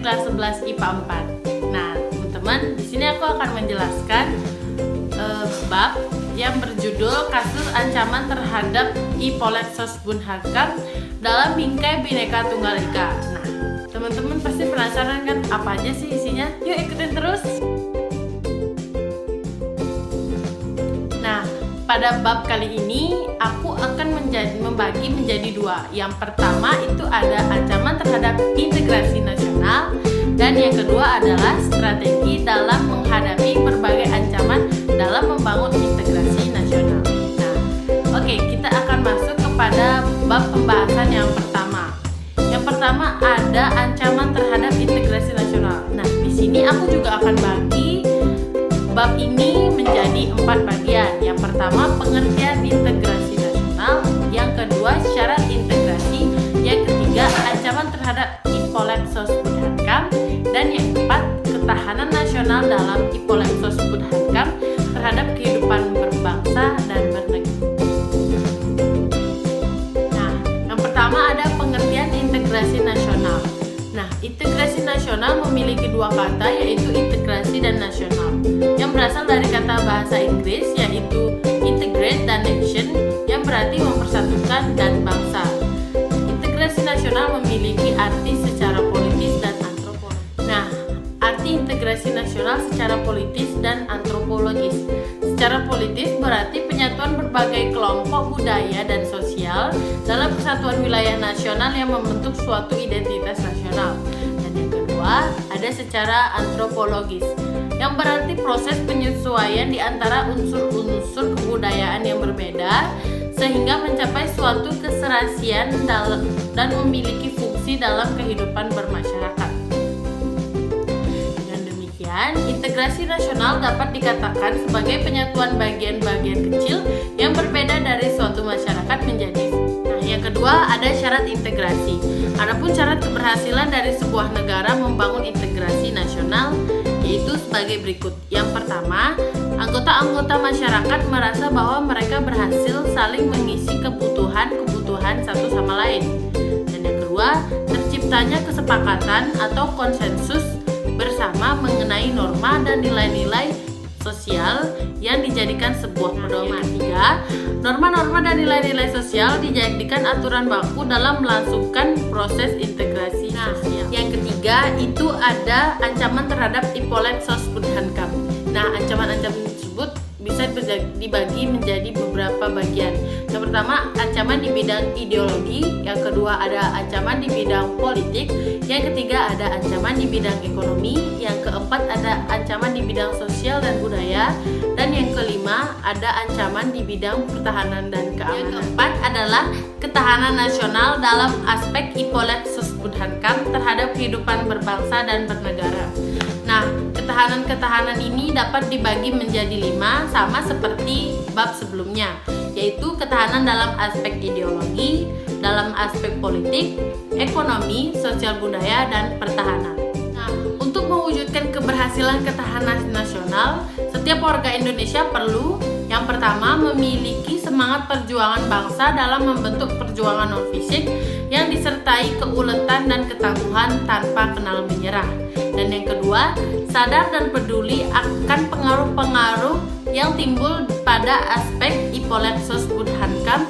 kelas 11 IPA 4. Nah, teman-teman, di sini aku akan menjelaskan bab yang berjudul kasus ancaman terhadap Ipolexos Bun Hakam dalam bingkai Bhinneka Tunggal Ika. Nah, teman-teman pasti penasaran kan apa aja sih isinya? Yuk ikutin terus. Nah, pada bab kali ini aku akan membagi menjadi dua. Yang pertama itu ada ancaman terhadap integrasi nasional, dan yang kedua adalah strategi dalam menghadapi berbagai ancaman dalam membangun integrasi nasional. Nah, oke, kita akan masuk kepada bab pembahasan yang pertama. Yang pertama ada ancaman terhadap integrasi nasional. Nah, di sini aku juga akan bagi bab ini menjadi 4 bagian. Yang pertama pengertian integrasi nasional, yang kedua syarat integrasi, yang ketiga ancaman terhadap Ipolexos Bun Hakam, dan yang keempat ketahanan nasional dalam Ipolexos Bun Hakam terhadap kehidupan berbangsa dan bernegara. Nah, yang pertama ada pengertian integrasi nasional. Nah, integrasi nasional memiliki dua kata, yaitu integrasi dan nasional, yang berasal dari kata bahasa Inggris yaitu integrate dan nation, yang berarti mempersatukan dan bangsa. Integrasi nasional memiliki arti secara politis dan antropologis. Nah, arti integrasi nasional secara politis dan antropologis. Secara politis berarti penyatuan berbagai kelompok budaya dan sosial dalam kesatuan wilayah nasional yang membentuk suatu identitas nasional. Dan yang kedua, ada secara antropologis, yang berarti proses penyesuaian di antara unsur-unsur kebudayaan yang berbeda sehingga mencapai suatu keserasian dan memiliki fungsi dalam kehidupan bermasyarakat. Dengan demikian, integrasi nasional dapat dikatakan sebagai penyatuan bagian-bagian kecil yang berbeda dari suatu masyarakat menjadi. Nah, yang kedua ada syarat integrasi. Adapun syarat keberhasilan dari sebuah negara membangun integrasi nasional yaitu sebagai berikut. Yang pertama, anggota-anggota masyarakat merasa bahwa mereka berhasil saling mengisi kebutuhan satu sama lain. Dan yang kedua, terciptanya kesepakatan atau konsensus bersama mengenai norma dan nilai-nilai sosial yang dijadikan sebuah pedoman. Ketiga, norma-norma dan nilai-nilai sosial dijadikan aturan baku dalam melangsungkan proses integrasi sosial. Yang ketiga itu ada ancaman terhadap Ipolexos Bun Hakam. Nah, ancaman-ancaman tersebut bisa dibagi menjadi beberapa bagian. Yang pertama, ancaman di bidang ideologi, yang kedua ada ancaman di bidang politik, yang ketiga ada ancaman di bidang ekonomi, yang keempat ada ancaman di bidang sosial dan budaya, dan yang kelima ada ancaman di bidang pertahanan dan keamanan. Yang keempat adalah ketahanan nasional dalam aspek Ipolexos Bun Hakam terhadap kehidupan berbangsa dan bernegara. Nah, ketahanan ini dapat dibagi menjadi 5 sama seperti bab sebelumnya, yaitu ketahanan dalam aspek ideologi, dalam aspek politik, ekonomi, sosial budaya, dan pertahanan. Nah, untuk mewujudkan keberhasilan ketahanan nasional, setiap warga Indonesia perlu yang pertama memiliki semangat perjuangan bangsa dalam membentuk perjuangan non-fisik yang disertai keuletan dan ketangguhan tanpa kenal menyerah. Dan yang kedua, sadar dan peduli akan pengaruh-pengaruh yang timbul pada aspek Ipolexos Bun Hakam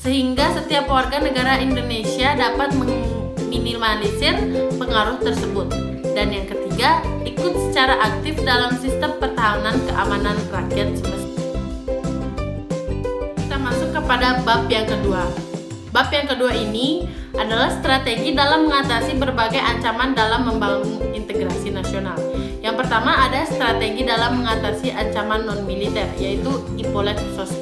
sehingga setiap warga negara Indonesia dapat meminimalisir pengaruh tersebut. Dan yang ketiga, ikut secara aktif dalam sistem pertahanan keamanan rakyat semesta. Kita masuk kepada bab yang kedua. Bab yang kedua ini adalah strategi dalam mengatasi berbagai ancaman dalam membangun integrasi nasional. Yang pertama ada strategi dalam mengatasi ancaman non-militer, yaitu Ipolexos.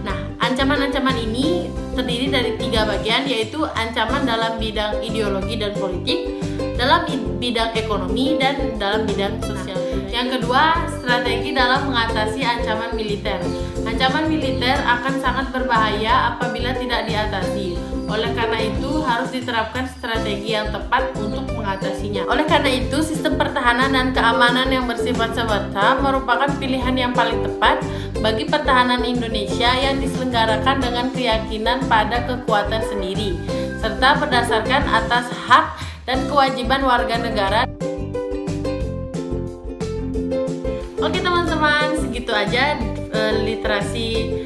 Nah, ancaman-ancaman ini terdiri dari 3 bagian, yaitu ancaman dalam bidang ideologi dan politik, dalam bidang ekonomi, dan dalam bidang sosial. Yang kedua, strategi dalam mengatasi ancaman militer. Ancaman militer akan sangat berbahaya apabila tidak diatasi. Oleh karena itu, harus diterapkan strategi yang tepat untuk mengatasinya. Oleh karena itu, sistem pertahanan dan keamanan yang bersifat serta merupakan pilihan yang paling tepat bagi pertahanan Indonesia yang diselenggarakan dengan keyakinan pada kekuatan sendiri, serta berdasarkan atas hak dan kewajiban warga negara. Oke teman-teman, segitu aja literasi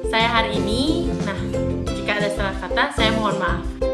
saya hari ini. Nah, jika ada salah kata, saya mohon maaf.